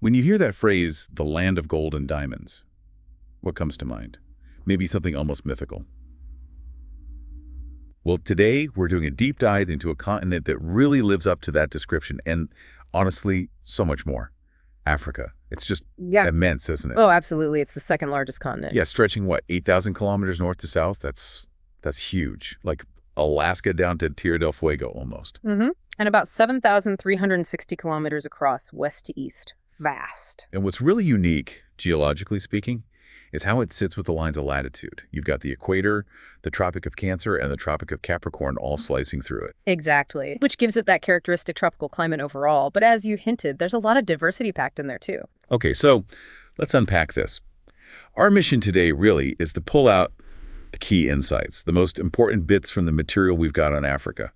When you hear that phrase, the land of gold and diamonds, what comes to mind? Maybe something almost mythical. Well, today we're doing a deep dive into a continent that really lives up to that description, and honestly, so much more. Africa. It's just immense, isn't it? Oh, absolutely. It's the second largest continent. Yeah, stretching what, 8,000 kilometers north to south? That's huge. Like Alaska down to Tierra del Fuego almost. Mm-hmm. And about 7,360 kilometers across, west to east. Vast. And what's really unique, geologically speaking, is how it sits with the lines of latitude. You've got the equator, the Tropic of Cancer, and the Tropic of Capricorn all slicing through it. Exactly, which gives it that characteristic tropical climate overall. But as you hinted, there's a lot of diversity packed in there too. Okay, so let's unpack this. Our mission today really is to pull out the key insights, the most important bits from the material we've got on Africa.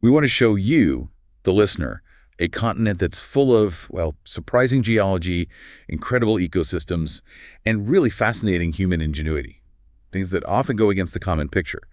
We want to show you, the listener, a continent that's full of, well, surprising geology, incredible ecosystems, and really fascinating human ingenuity, things that often go against the common picture.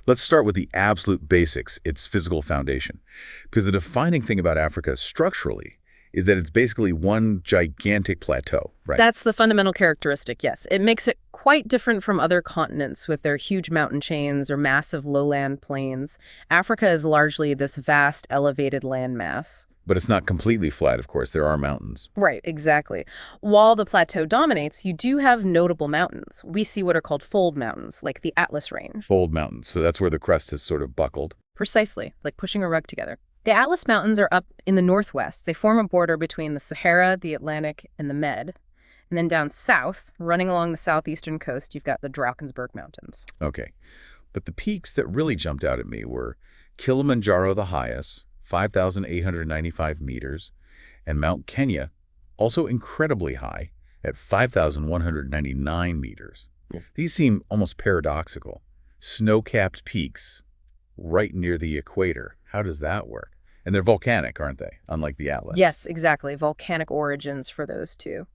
Let's start with the absolute basics, its physical foundation, because the defining thing about Africa structurally is that it's basically one gigantic plateau, right? That's the fundamental characteristic, yes. It makes it quite different from other continents with their huge mountain chains or massive lowland plains. Africa is largely this vast, elevated landmass. But it's not completely flat, of course. There are mountains. Right, exactly. While the plateau dominates, you do have notable mountains. We see what are called fold mountains, like the Atlas Range. Fold mountains. So that's where the crest has sort of buckled. Precisely, like pushing a rug together. The Atlas Mountains are up in the northwest. They form a border between the Sahara, the Atlantic, and the Med. And then down south, running along the southeastern coast, you've got the Drakensberg Mountains. Okay. But the peaks that really jumped out at me were Kilimanjaro, the highest, 5,895 meters, and Mount Kenya, also incredibly high, at 5,199 meters. Yeah. These seem almost paradoxical. Snow-capped peaks right near the equator. How does that work? And they're volcanic, aren't they? Unlike the Atlas. Yes, exactly. Volcanic origins for those two.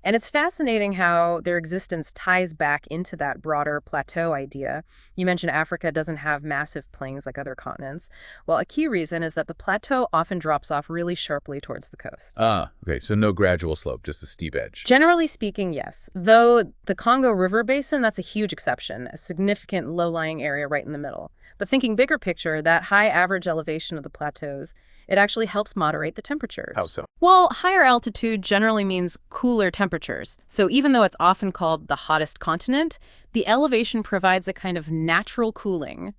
And it's fascinating how their existence ties back into that broader plateau idea. You mentioned Africa doesn't have massive plains like other continents. Well, a key reason is that the plateau often drops off really sharply towards the coast. Ah, okay. So no gradual slope, just a steep edge. Generally speaking, yes. Though the Congo River Basin, that's a huge exception, a significant low-lying area right in the middle. But thinking bigger picture, that high average elevation of the plateaus, it actually helps moderate the temperatures. How so? Well, higher altitude generally means cooler temperatures. So even though it's often called the hottest continent, the elevation provides a kind of natural cooling.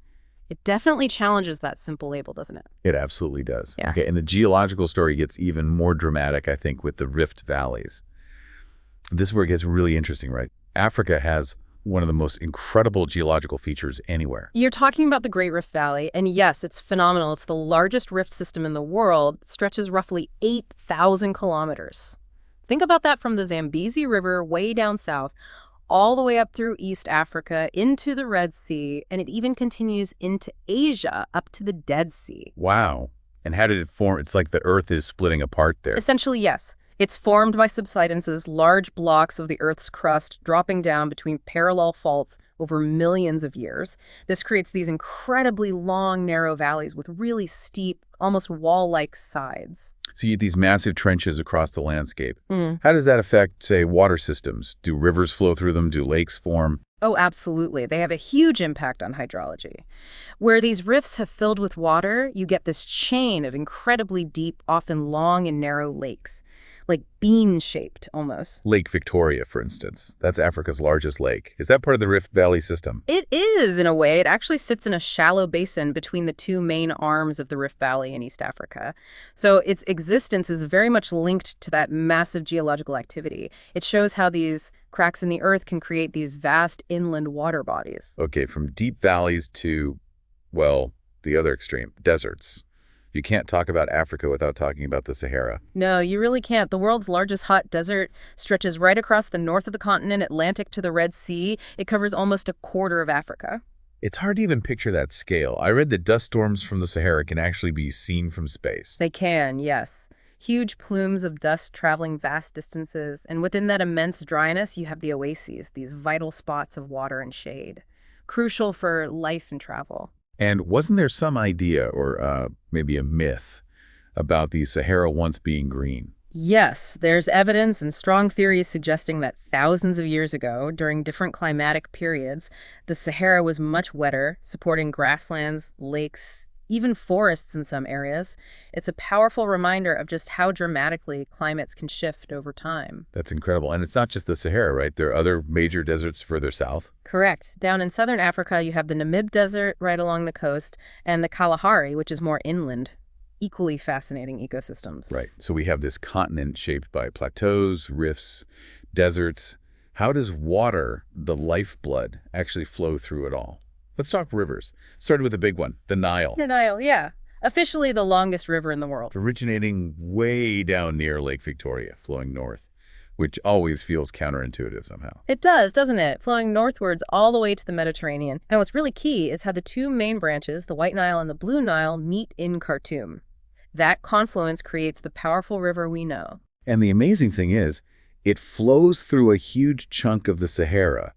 It definitely challenges that simple label, doesn't it? It absolutely does. Yeah. Okay, and the geological story gets even more dramatic, I think, with the rift valleys. This is where it gets really interesting, right? Africa has one of the most incredible geological features anywhere. You're talking about the Great Rift Valley, and yes, it's phenomenal. It's the largest rift system in the world. It stretches roughly 8,000 kilometers. Think about that from the Zambezi River way down south, all the way up through East Africa, into the Red Sea, and it even continues into Asia, up to the Dead Sea. Wow. And how did it form? It's like the Earth is splitting apart there. Essentially, yes. It's formed by subsidences, large blocks of the Earth's crust dropping down between parallel faults over millions of years. This creates these incredibly long, narrow valleys with really steep, almost wall-like sides. So you get these massive trenches across the landscape. How does that affect, say, water systems? Do rivers flow through them? Do lakes form? Oh, absolutely. They have a huge impact on hydrology. Where these rifts have filled with water, you get this chain of incredibly deep, often long and narrow lakes, like bean-shaped almost. Lake Victoria, for instance. That's Africa's largest lake. Is that part of the Rift Valley system? It is, in a way. It actually sits in a shallow basin between the two main arms of the Rift Valley in East Africa. So its existence is very much linked to that massive geological activity. It shows how these cracks in the earth can create these vast inland water bodies. Okay, from deep valleys to, well, the other extreme, deserts. You can't talk about Africa without talking about the Sahara. No, you really can't. The world's largest hot desert stretches right across the north of the continent, Atlantic to the Red Sea. It covers almost a quarter of Africa. It's hard to even picture that scale. I read that dust storms from the Sahara can actually be seen from space. They can, yes. Huge plumes of dust traveling vast distances. And within that immense dryness, you have the oases, these vital spots of water and shade, crucial for life and travel. And wasn't there some idea, or maybe a myth, about the Sahara once being green? Yes, there's evidence and strong theories suggesting that thousands of years ago, during different climatic periods, the Sahara was much wetter, supporting grasslands, lakes, even forests in some areas. It's a powerful reminder of just how dramatically climates can shift over time. That's incredible. And it's not just the Sahara, right? There are other major deserts further south. Correct. Down in southern Africa, you have the Namib Desert right along the coast, and the Kalahari, which is more inland. Equally fascinating ecosystems. Right. So we have this continent shaped by plateaus, rifts, deserts. How does water, the lifeblood, actually flow through it all? Let's talk rivers. Started with the big one, the Nile. The Nile, yeah. Officially the longest river in the world. Originating way down near Lake Victoria, flowing north, which always feels counterintuitive somehow. It does, doesn't it? Flowing northwards all the way to the Mediterranean. And what's really key is how the two main branches, the White Nile and the Blue Nile, meet in Khartoum. That confluence creates the powerful river we know. And the amazing thing is, it flows through a huge chunk of the Sahara,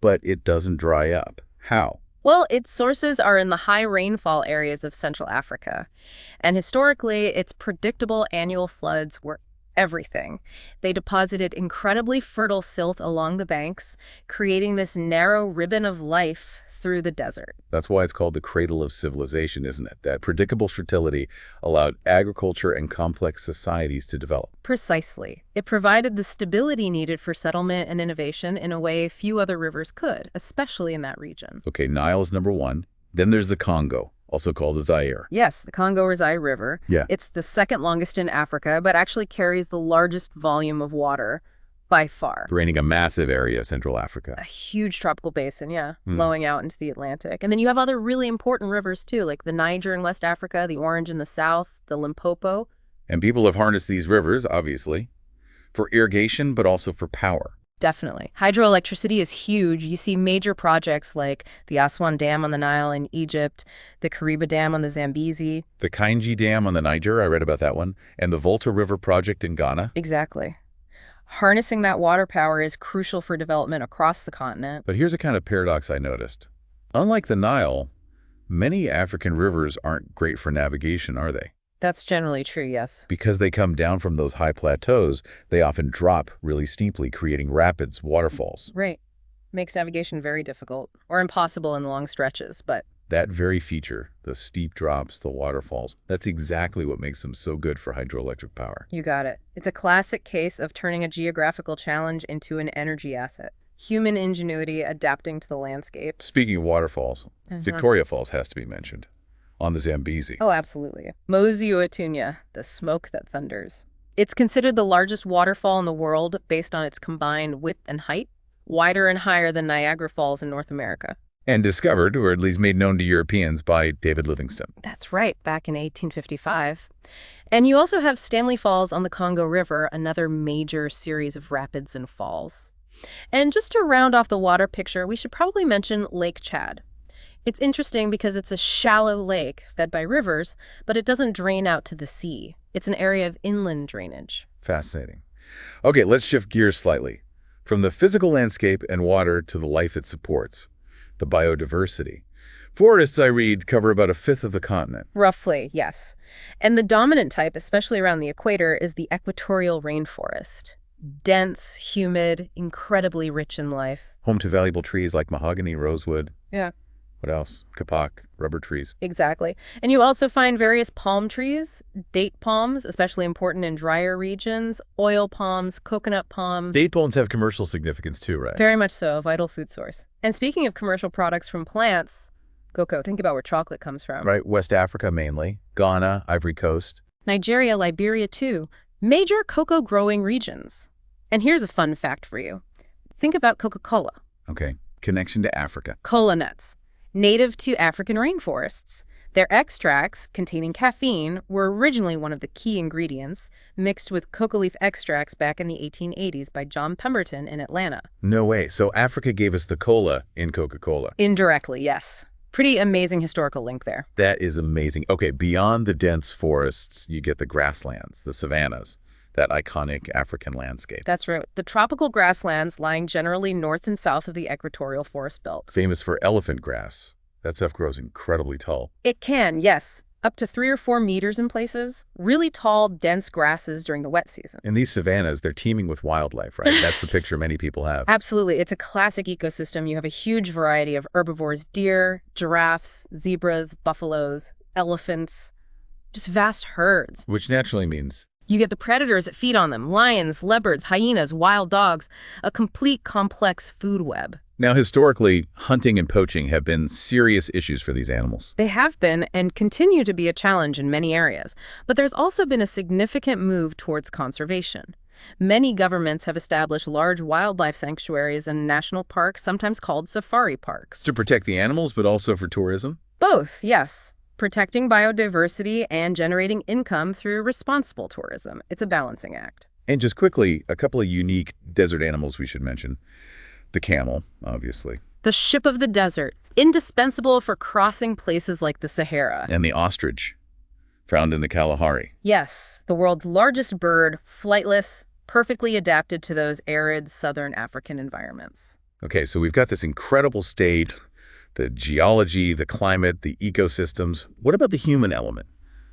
but it doesn't dry up. How? Well, its sources are in the high rainfall areas of Central Africa. And historically, its predictable annual floods were everything. They deposited incredibly fertile silt along the banks, creating this narrow ribbon of life through the desert. That's why it's called the cradle of civilization, isn't it? That predictable fertility allowed agriculture and complex societies to develop. Precisely. It provided the stability needed for settlement and innovation in a way few other rivers could, especially in that region. Okay, Nile is number one. Then there's the Congo, also called the Zaire. Yes, the Congo or Zaire River. Yeah. It's the second longest in Africa, but actually carries the largest volume of water by far. Draining a massive area, Central Africa. A huge tropical basin, yeah, flowing out into the Atlantic. And then you have other really important rivers, too, like the Niger in West Africa, the Orange in the south, the Limpopo. And people have harnessed these rivers, obviously, for irrigation, but also for power. Definitely. Hydroelectricity is huge. You see major projects like the Aswan Dam on the Nile in Egypt, the Kariba Dam on the Zambezi. The Kainji Dam on the Niger, I read about that one, and the Volta River project in Ghana. Exactly. Harnessing that water power is crucial for development across the continent. But here's a kind of paradox I noticed. Unlike the Nile, many African rivers aren't great for navigation, are they? That's generally true, yes. Because they come down from those high plateaus, they often drop really steeply, creating rapids, waterfalls. Right. Makes navigation very difficult, or impossible in long stretches, but That very feature, the steep drops, the waterfalls, that's exactly what makes them so good for hydroelectric power. you got it. It's a classic case of turning a geographical challenge into an energy asset. Human ingenuity adapting to the landscape. Speaking of waterfalls, Victoria Falls has to be mentioned, on the Zambezi. Oh, absolutely. Mosi-oa-Tunya, the smoke that thunders. It's considered the largest waterfall in the world based on its combined width and height, wider and higher than Niagara Falls in North America. And discovered, or at least made known to Europeans, by David Livingstone. That's right, back in 1855. And you also have Stanley Falls on the Congo River, another major series of rapids and falls. And just to round off the water picture, we should probably mention Lake Chad. It's interesting because it's a shallow lake fed by rivers, but it doesn't drain out to the sea. It's an area of inland drainage. Fascinating. Okay, let's shift gears slightly. From the physical landscape and water to the life it supports, the biodiversity. Forests, I read, cover about a fifth of the continent. Roughly, yes. And the dominant type, especially around the equator, is the equatorial rainforest. Dense, humid, incredibly rich in life. Home to valuable trees like mahogany, rosewood. Yeah. What else? Kapok, rubber trees. Exactly. And you also find various palm trees, date palms, especially important in drier regions, oil palms, coconut palms. Date palms have commercial significance too, right? Very much so, a vital food source. And speaking of commercial products from plants, cocoa, think about where chocolate comes from. Right, West Africa mainly, Ghana, Ivory Coast. Nigeria, Liberia too. Major cocoa growing regions. And here's a fun fact for you. Think about Coca-Cola. Okay, connection to Africa. Cola nuts. Native to African rainforests. Their extracts, containing caffeine, were originally one of the key ingredients, mixed with coca leaf extracts back in the 1880s by John Pemberton in Atlanta. No way. So Africa gave us the cola in Coca-Cola. Indirectly, yes. Pretty amazing historical link there. That is amazing. Okay, beyond the dense forests, you get the grasslands, the savannas, that iconic African landscape. That's right. The tropical grasslands lying generally north and south of the equatorial forest belt. Famous for elephant grass. That stuff grows incredibly tall. It can, yes. up to 3 or 4 meters in places, really tall, dense grasses during the wet season. In these savannas, they're teeming with wildlife, right? That's the picture many people have. Absolutely. It's a classic ecosystem. You have a huge variety of herbivores, deer, giraffes, zebras, buffaloes, elephants, just vast herds. Which naturally means You get the predators that feed on them, lions, leopards, hyenas, wild dogs, a complete complex food web. now, historically, hunting and poaching have been serious issues for these animals. They have been and continue to be a challenge in many areas, but there's also been a significant move towards conservation. Many governments have established large wildlife sanctuaries and national parks, sometimes called safari parks. To protect the animals, but also for tourism? Both, yes. Protecting biodiversity and generating income through responsible tourism. It's a balancing act. And just quickly, a couple of unique desert animals we should mention. The camel, obviously. The ship of the desert, indispensable for crossing places like the Sahara. And the ostrich, found in the Kalahari. Yes, the world's largest bird, flightless, perfectly adapted to those arid southern African environments. Okay, so we've got this incredible state, the geology, the climate, the ecosystems. What about the human element?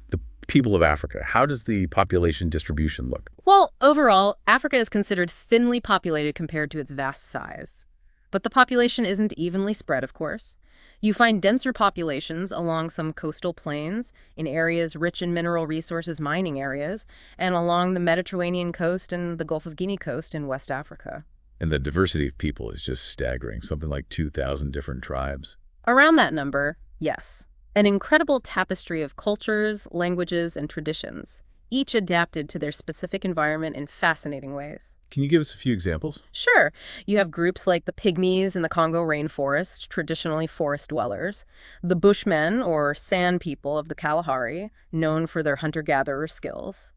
The people of Africa. How does the population distribution look? Well, overall, Africa is considered thinly populated compared to its vast size. But the population isn't evenly spread, of course. You find denser populations along some coastal plains, in areas rich in mineral resources mining areas, and along the Mediterranean coast and the Gulf of Guinea coast in West Africa. And the diversity of people is just staggering, something like 2,000 different tribes. Around that number, yes. An incredible tapestry of cultures, languages, and traditions, each adapted to their specific environment in fascinating ways. Can you give us a few examples? Sure. You have groups like the Pygmies in the Congo rainforest, traditionally forest dwellers, the Bushmen, or sand people of the Kalahari, known for their hunter-gatherer skills.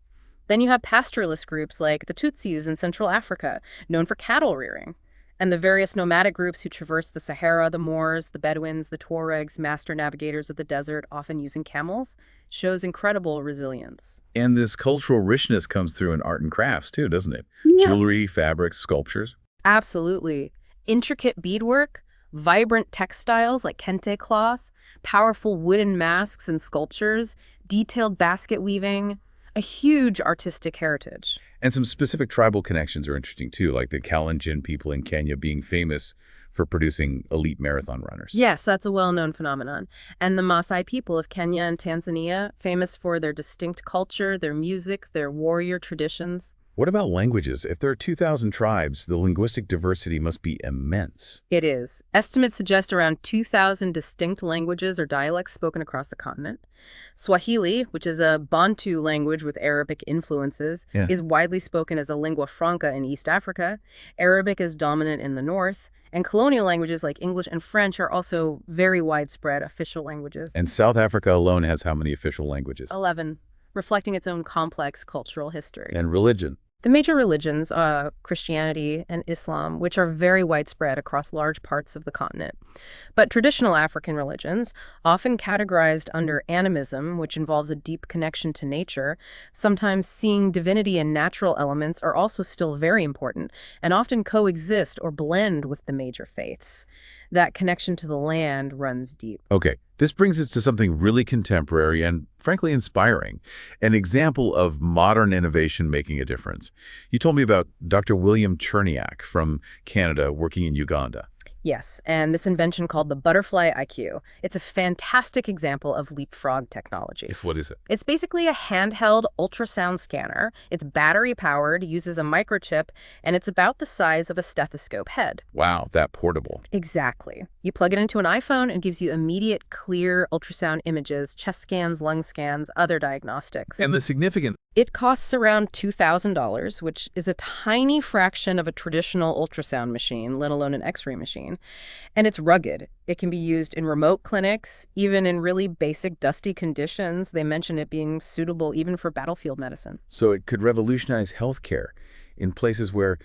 Then you have pastoralist groups like the Tutsis in Central Africa, known for cattle rearing, and the various nomadic groups who traverse the Sahara, the Moors, the Bedouins, the Tuaregs, master navigators of the desert, often using camels, shows incredible resilience. And this cultural richness comes through in art and crafts, too, doesn't it? Yeah. Jewelry, fabrics, sculptures. Absolutely. Intricate beadwork, vibrant textiles like kente cloth, powerful wooden masks and sculptures, detailed basket weaving, a huge artistic heritage. And some specific tribal connections are interesting, too, like the Kalenjin people in Kenya being famous for producing elite marathon runners. Yes, that's a well-known phenomenon. And the Maasai people of Kenya and Tanzania, famous for their distinct culture, their music, their warrior traditions. What about languages? If there are 2,000 tribes, the linguistic diversity must be immense. It is. Estimates suggest around 2,000 distinct languages or dialects spoken across the continent. Swahili, which is a Bantu language with Arabic influences, is widely spoken as a lingua franca in East Africa. Arabic is dominant in the north. And colonial languages like English and French are also very widespread official languages. And South Africa alone has how many official languages? 11, reflecting its own complex cultural history. And religion? The major religions are Christianity and Islam, which are very widespread across large parts of the continent. But traditional African religions, often categorized under animism, which involves a deep connection to nature, sometimes seeing divinity in natural elements, are also still very important and often coexist or blend with the major faiths. That connection to the land runs deep. Okay, this brings us to something really contemporary and, frankly, inspiring. An example of modern innovation making a difference. You told me about Dr. William Cherniak from Canada working in Uganda. Yes, and this invention called the butterfly IQ. It's a fantastic example of leapfrog technology. Yes, what is it? It's basically a handheld ultrasound scanner. It's battery-powered, uses a microchip, and it's about the size of a stethoscope head. Wow, that portable. Exactly. You plug it into an iPhone and it gives you immediate, clear ultrasound images, chest scans, lung scans, other diagnostics. And the significance? It costs around $2,000, which is a tiny fraction of a traditional ultrasound machine, let alone an X-ray machine. And it's rugged. It can be used in remote clinics, even in really basic, dusty conditions. They mention it being suitable even for battlefield medicine. So it could revolutionize healthcare in places where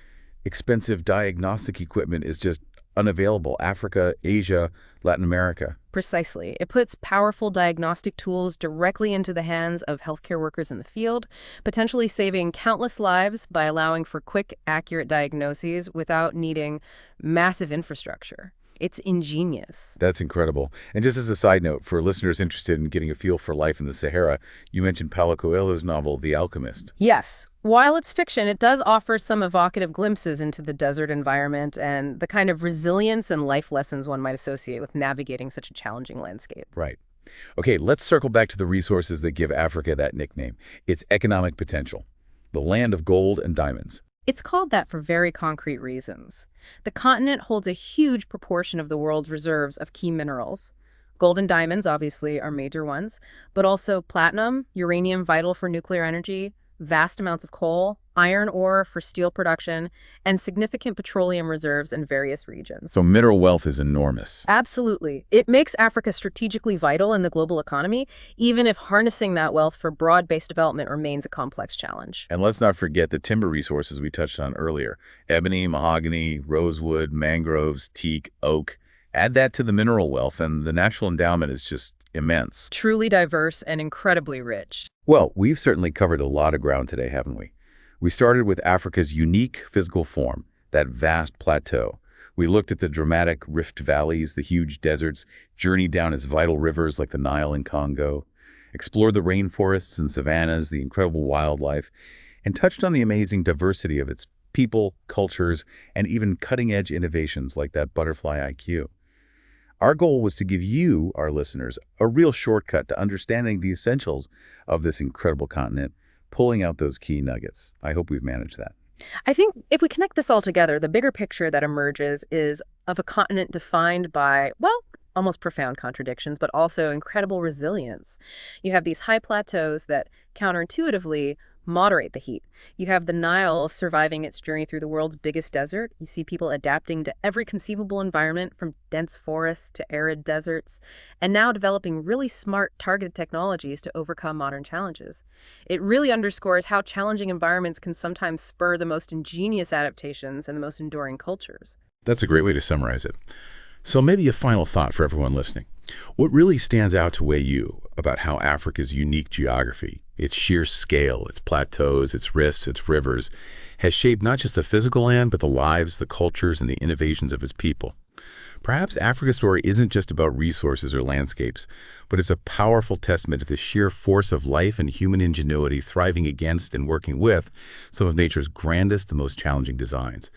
expensive diagnostic equipment is just unavailable. Africa, Asia, Latin America. Precisely. It puts powerful diagnostic tools directly into the hands of healthcare workers in the field, potentially saving countless lives by allowing for quick, accurate diagnoses without needing massive infrastructure. It's ingenious. That's incredible. And just as a side note, for listeners interested in getting a feel for life in the Sahara, you mentioned Paulo Coelho's novel, The Alchemist. Yes. While it's fiction, it does offer some evocative glimpses into the desert environment and the kind of resilience and life lessons one might associate with navigating such a challenging landscape. Right. Okay, let's circle back to the resources that give Africa that nickname, its economic potential, the land of gold and diamonds. It's called that for very concrete reasons. The continent holds a huge proportion of the world's reserves of key minerals. Gold and diamonds, obviously, are major ones, but also platinum, uranium vital for nuclear energy, vast amounts of coal, iron ore for steel production, and significant petroleum reserves in various regions. So mineral wealth is enormous. Absolutely. It makes Africa strategically vital in the global economy, even if harnessing that wealth for broad-based development remains a complex challenge. And let's not forget the timber resources we touched on earlier. Ebony, mahogany, rosewood, mangroves, teak, oak. Add that to the mineral wealth, and the natural endowment is just immense. Truly diverse and incredibly rich. Well, we've certainly covered a lot of ground today, haven't we? We started with Africa's unique physical form, that vast plateau. We looked at the dramatic rift valleys, the huge deserts, journeyed down its vital rivers like the Nile and Congo, explored the rainforests and savannas, the incredible wildlife, and touched on the amazing diversity of its people, cultures, and even cutting-edge innovations like that butterfly IQ. Our goal was to give you, our listeners, a real shortcut to understanding the essentials of this incredible continent, pulling out those key nuggets. I hope we've managed that. I think if we connect this all together, the bigger picture that emerges is of a continent defined by, well, almost profound contradictions, but also incredible resilience. You have these high plateaus that counterintuitively moderate the heat. You have the Nile surviving its journey through the world's biggest desert. You see people adapting to every conceivable environment, from dense forests to arid deserts, and now developing really smart, targeted technologies to overcome modern challenges. It really underscores how challenging environments can sometimes spur the most ingenious adaptations and the most enduring cultures. That's a great way to summarize it. So maybe a final thought for everyone listening. What really stands out to you about how Africa's unique geography, its sheer scale, its plateaus, its rifts, its rivers, has shaped not just the physical land, but the lives, the cultures, and the innovations of its people? Perhaps Africa's story isn't just about resources or landscapes, but it's a powerful testament to the sheer force of life and human ingenuity thriving against and working with some of nature's grandest and most challenging designs.